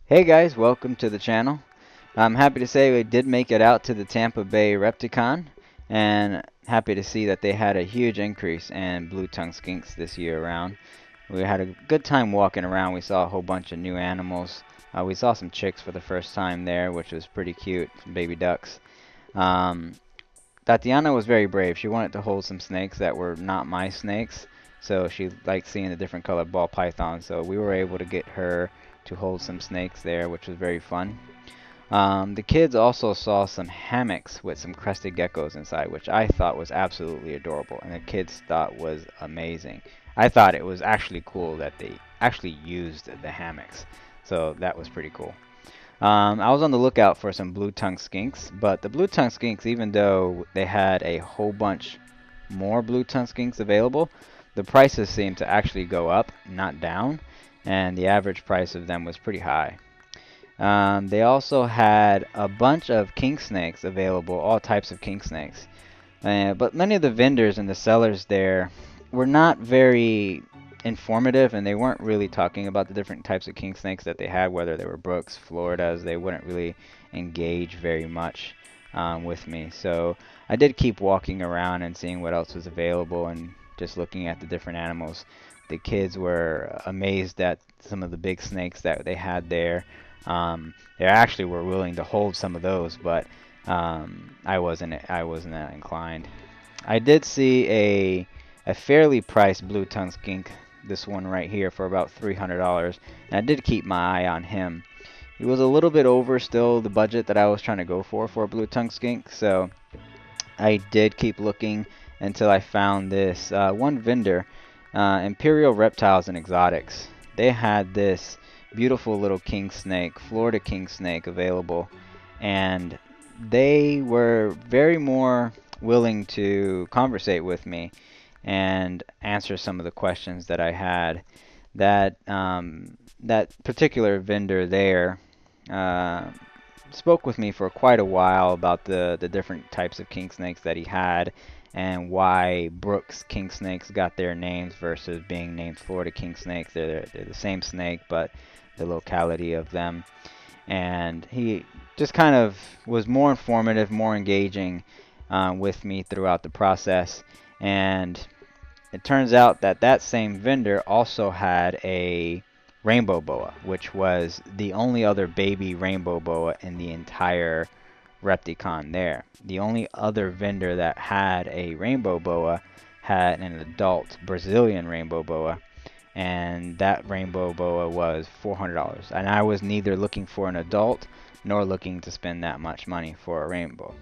Hey guys, welcome to the channel. I'm happy to say we did make it out to the Tampa Bay Repticon, and happy to see that they had a huge increase in blue-tongued skinks this year around. We had a good time walking around. We saw a whole bunch of new animals. We saw some chicks for the first time there, which was pretty cute, some baby ducks. Um, Tatiana was very brave. She wanted to hold some snakes that were not my snakes, so she liked seeing the different colored ball pythons. So we were able to get her to hold some snakes there, which was very fun. The kids also saw some hammocks with some crested geckos inside, which I thought was absolutely adorable, and the kids thought was amazing. I thought it was actually cool that they actually used the hammocks, so that was pretty cool. I was on the lookout for some blue-tongued skinks, but the blue-tongued skinks, even though they had a whole bunch more blue-tongued skinks available, the prices seemed to actually go up, not down, and the average price of them was pretty high. They also had a bunch of king snakes available, all types of king snakes. But many of the vendors and the sellers there were not very informative, and they weren't really talking about the different types of king snakes that they had, whether they were Brooks, Floridas. They wouldn't really engage very much with me. So I did keep walking around and seeing what else was available and just looking at the different animals. The kids were amazed at some of the big snakes that they had there. They actually were willing to hold some of those, but I wasn't that inclined. I did see a fairly priced blue tongue skink, this one right here, for about $300, and I did keep my eye on him. He was a little bit over still the budget that I was trying to go for a blue tongue skink, so I did keep looking until I found this one vendor, Imperial Reptiles and Exotics. They had this beautiful little king snake, Florida king snake, available, and they were very more willing to conversate with me and answer some of the questions that I had. That particular vendor there uh, spoke with me for quite a while about the different types of king snakes that he had and why Brooks king snakes got their names versus being named Florida king snakes. They're the same snake, but the locality of them. And he just kind of was more informative, more engaging with me throughout the process. And it turns out that that same vendor also had a rainbow boa, which was the only other baby rainbow boa in the entire Repticon there. The only other vendor that had a rainbow boa had an adult Brazilian rainbow boa, and that rainbow boa was $400. And I was neither looking for an adult nor looking to spend that much money for a rainbow.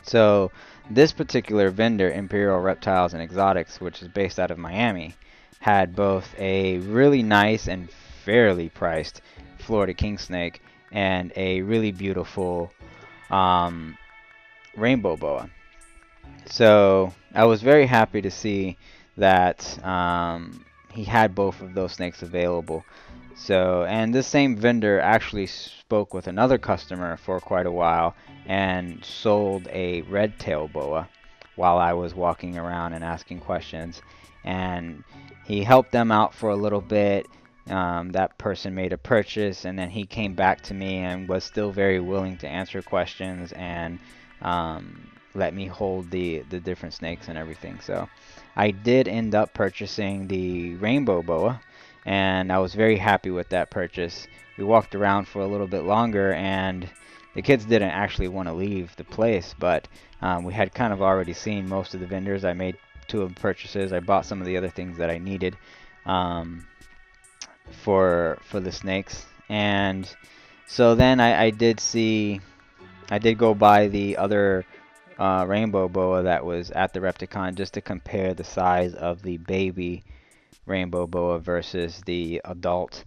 So this particular vendor, Imperial Reptiles and Exotics, which is based out of Miami, had both a really nice and fairly priced Florida king snake and a really beautiful um, rainbow boa. So I was very happy to see that he had both of those snakes available. So, and this same vendor actually spoke with another customer for quite a while and sold a red tail boa while I was walking around and asking questions. And he helped them out for a little bit. That person made a purchase, and then he came back to me and was still very willing to answer questions and let me hold the different snakes and everything. So I did end up purchasing the rainbow boa, and I was very happy with that purchase. We walked around for a little bit longer, and the kids didn't actually want to leave the place, but we had kind of already seen most of the vendors. I made two of the purchases. I bought some of the other things that I needed um, for the snakes, and so then I did go buy the other rainbow boa that was at the Repticon just to compare the size of the baby rainbow boa versus the adult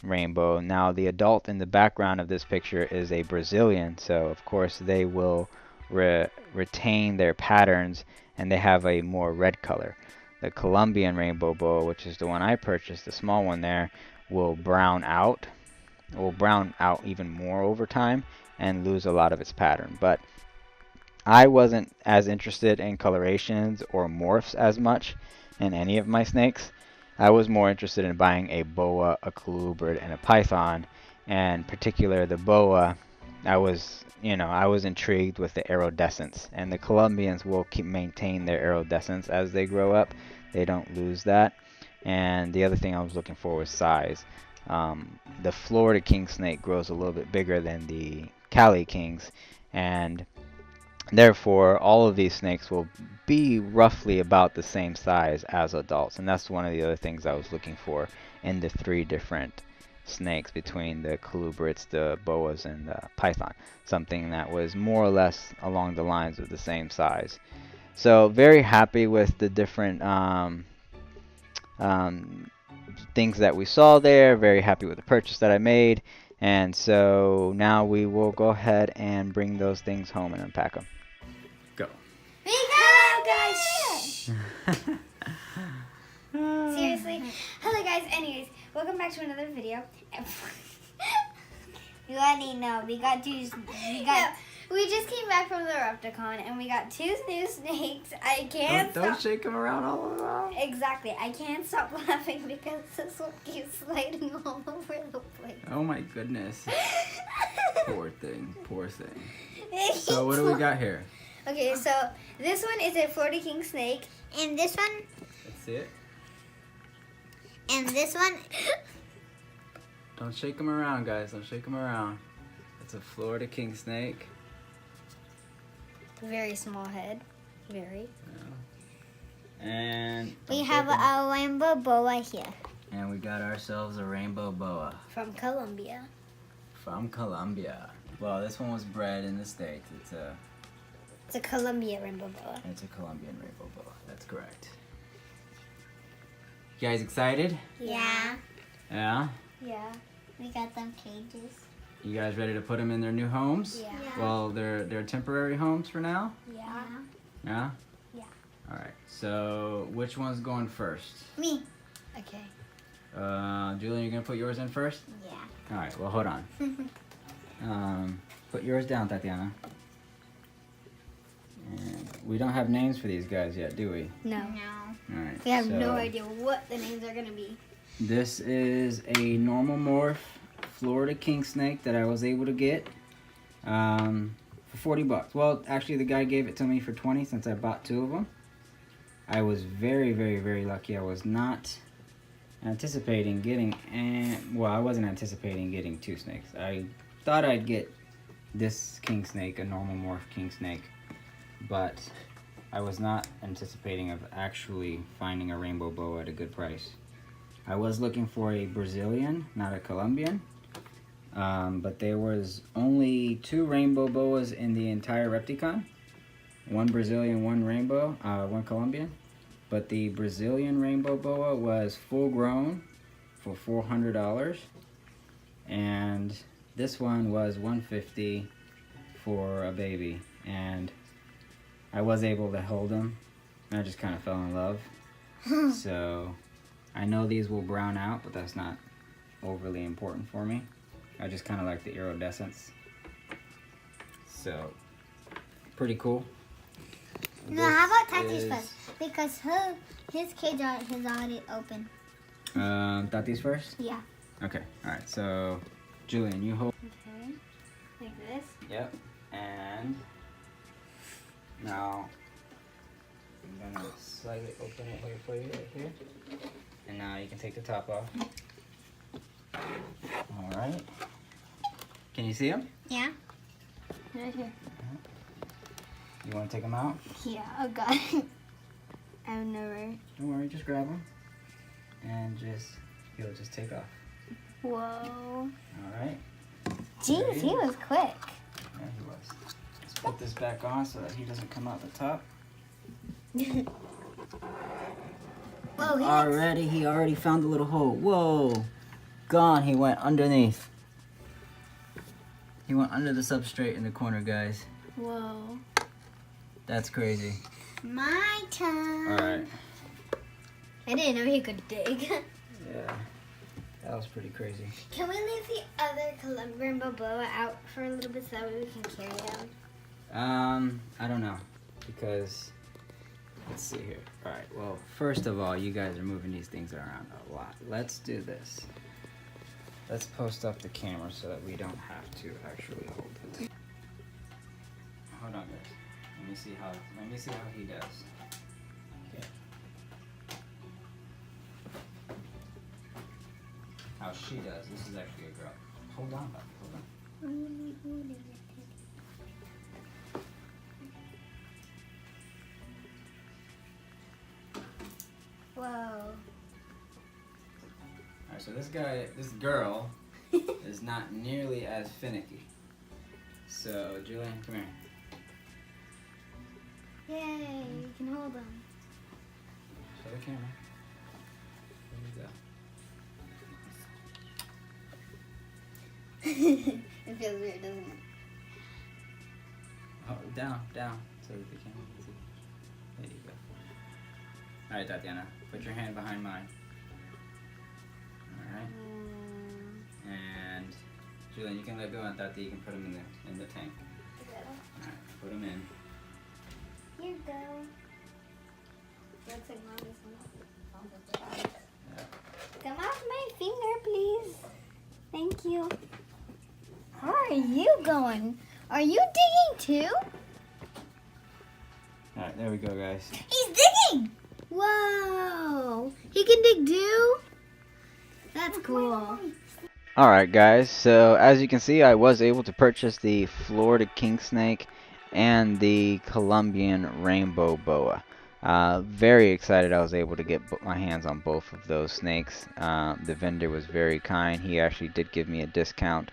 rainbow. Now, the adult in the background of this picture is a Brazilian, so of course they will retain their patterns and they have a more red color. The Colombian rainbow boa, which is the one I purchased, the small one there, will brown out. Will brown out even more over time and lose a lot of its pattern. But I wasn't as interested in colorations or morphs as much in any of my snakes. I was more interested in buying a boa, a colubrid, and a python, and particular the boa. I was intrigued with the iridescence, and the Colombians will keep maintain their iridescence as they grow up. They don't lose that. And the other thing I was looking for was size. The Florida king snake grows a little bit bigger than the Cali kings, and therefore, all of these snakes will be roughly about the same size as adults, and that's one of the other things I was looking for in the three different snakes between the colubrids, the boas, and the python. Something that was more or less along the lines of the same size. So very happy with the different um, things that we saw there. Very happy with the purchase that I made. And so now we will go ahead and bring those things home and unpack them. Go. Hello, guys. Seriously. Hello, guys. Anyways, welcome back to another video. You already know we just came back from the Repticon and we got 2 new snakes. I can't Don't shake them around all around. Exactly. I can't stop laughing because this one keeps sliding all over the place. Oh my goodness. Poor thing. Poor thing. So what do we got here? Okay, so this one is a Florida king snake, and this one, Let's see it. and this one. Don't shake them around, guys. Don't shake them around. It's a Florida king snake. Very small head. Very. And We have a rainbow boa here and we got ourselves a rainbow boa from Colombia. from Colombia. Well, this one was bred in the States. It's a Colombia rainbow boa. It's a Colombian rainbow boa. That's correct. You guys excited? Yeah. Yeah? Yeah. We got them cages. You guys ready to put them in their new homes? Yeah. Well, they're temporary homes for now? Yeah. Yeah? Yeah. All right. So, which one's going first? Me. Okay. Julian, you gonna put yours in first? Yeah. All right. Well, hold on. Put yours down, Tatiana. And we don't have names for these guys yet, do we? No. All right. We have so no idea what the names are gonna be. This is a normal morph Florida king snake that I was able to get for $40. Well, actually, the guy gave it to me for 20 since I bought 2 of them. I was very, very, very lucky. I was not anticipating getting, I wasn't anticipating getting 2 snakes. I thought I'd get this king snake, a normal morph king snake, but I was not anticipating of actually finding a rainbow boa at a good price. I was looking for a Brazilian, not a Colombian, but there was only 2 rainbow boas in the entire Repticon. 1 Brazilian, 1 rainbow, 1 Colombian. But the Brazilian rainbow boa was full grown for $400, and this one was $150 for a baby. And I was able to hold him. I just kind of fell in love. So I know these will brown out, but that's not overly important for me. I just kind of like the iridescence. So, pretty cool. No, how about Tati's first? Because his cage is already open. Tati's first? Yeah. Okay, alright, so Julian, you hold. Okay. Like this. Yep, and now I'm gonna slightly open it here for you right here. And now you can take the top off. Alright. Can you see them? Yeah. Right here. You want to take them out? Yeah. Oh God. I've never. Don't worry, just grab them. And he'll just take off. Whoa. Alright. Jeez, he was quick. There he was. Let's put this back on so that he doesn't come out the top. Whoa, He already found the little hole. Whoa. Gone. He went underneath. He went under the substrate in the corner, guys. Whoa. That's crazy. My turn. Alright. I didn't know he could dig. Yeah. That was pretty crazy. Can we leave the other Colombian boa out for a little bit so that way we can carry him? I don't know. Because Let's see here. All right. Well, first of all, you guys are moving these things around a lot. Let's do this. Let's post up the camera so that we don't have to actually hold it. Hold on, guys. Let me see how he does. Okay. How she does. This is actually a girl. Hold on, buddy. Hold on. Whoa. Alright, so this girl is not nearly as finicky. So, Julian, come here. Yay, you can hold them. Show the camera. There you go. It feels weird, doesn't it? Oh, down, so that the camera can see. There you go. Alright, Tatiana, put your hand behind mine. Alright. And Julian, you can let go, and Tati, you can put them in the tank. Alright, put them in. Here you go. Looks like Mommy's one. Yeah. Come off my finger, please. Thank you. How are you going? Are you digging too? Alright, there we go, guys. He's digging! Whoa! He can dig too? That's cool. Alright guys, so as you can see I was able to purchase the Florida king snake and the Colombian rainbow boa. Very excited I was able to get my hands on both of those snakes. The vendor was very kind. He actually did give me a discount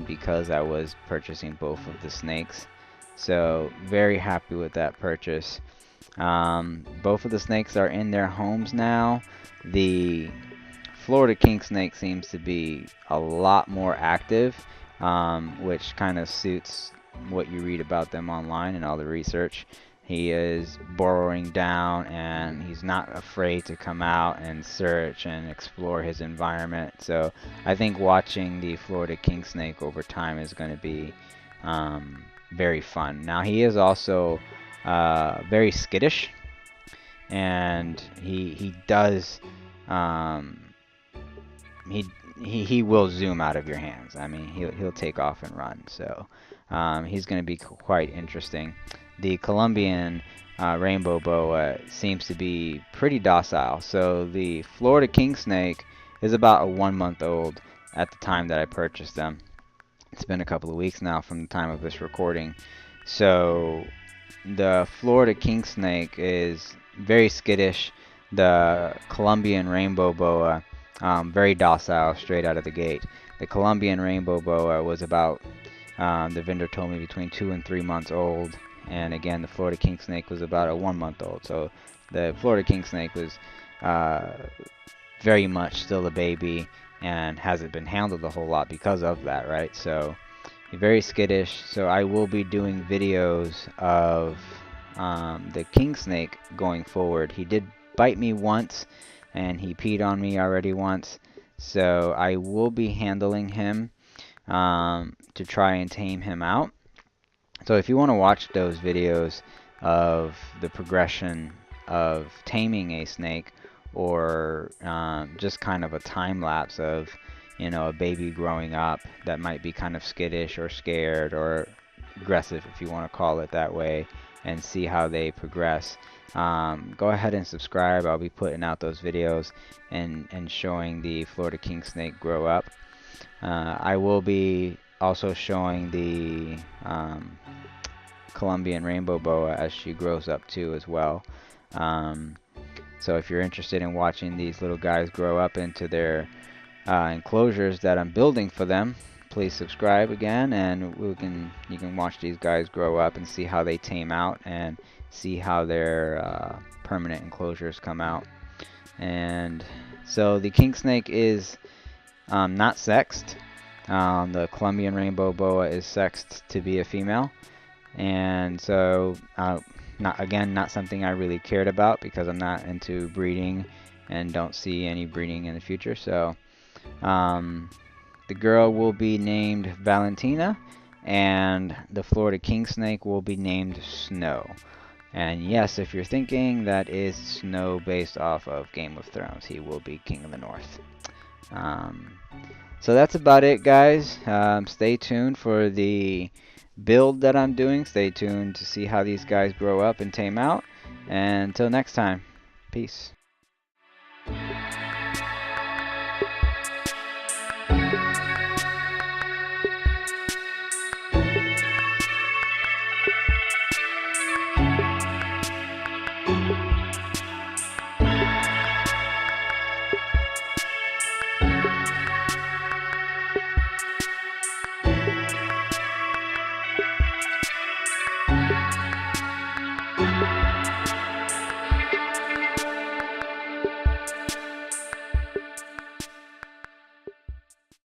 because I was purchasing both of the snakes. So very happy with that purchase. Both of the snakes are in their homes now. The Florida king snake seems to be a lot more active, which kind of suits what you read about them online and all the research. He is burrowing down and he's not afraid to come out and search and explore his environment. So I think watching the Florida king snake over time is going to be very fun. Now he is also very skittish, and he does he will zoom out of your hands. I mean, he'll take off and run. So he's going to be quite interesting. The Colombian rainbow boa seems to be pretty docile. So the Florida king snake is about a 1 month old at the time that I purchased them. It's been a couple of weeks now from the time of this recording. So the Florida king snake is very skittish. The Colombian rainbow boa, very docile straight out of the gate. The Colombian rainbow boa was about, the vendor told me, between 2 and 3 months old. And again, the Florida king snake was about a 1 month old. So the Florida king snake was very much still a baby and hasn't been handled a whole lot because of that, right? So very skittish. So I will be doing videos of the king snake going forward. He did bite me once and he peed on me already once. So I will be handling him to try and tame him out. So if you want to watch those videos of the progression of taming a snake, or just kind of a time lapse of, you know, a baby growing up that might be kind of skittish or scared or aggressive, if you want to call it that way, and see how they progress, go ahead and subscribe. I'll be putting out those videos and showing the Florida king snake grow up. I will be also showing the Colombian rainbow boa as she grows up too as well. So if you're interested in watching these little guys grow up into their enclosures that I'm building for them, please subscribe again, and you can watch these guys grow up and see how they tame out and see how their permanent enclosures come out. And so the king snake is not sexed. The Colombian rainbow boa is sexed to be a female, and so not something I really cared about because I'm not into breeding and don't see any breeding in the future. So the girl will be named Valentina, and the Florida king snake will be named Snow. And yes, if you're thinking, that is Snow based off of Game of Thrones. He will be King of the North. Um, so that's about it, guys. Stay tuned for the build that I'm doing. Stay tuned to see how these guys grow up and tame out. And until next time, peace.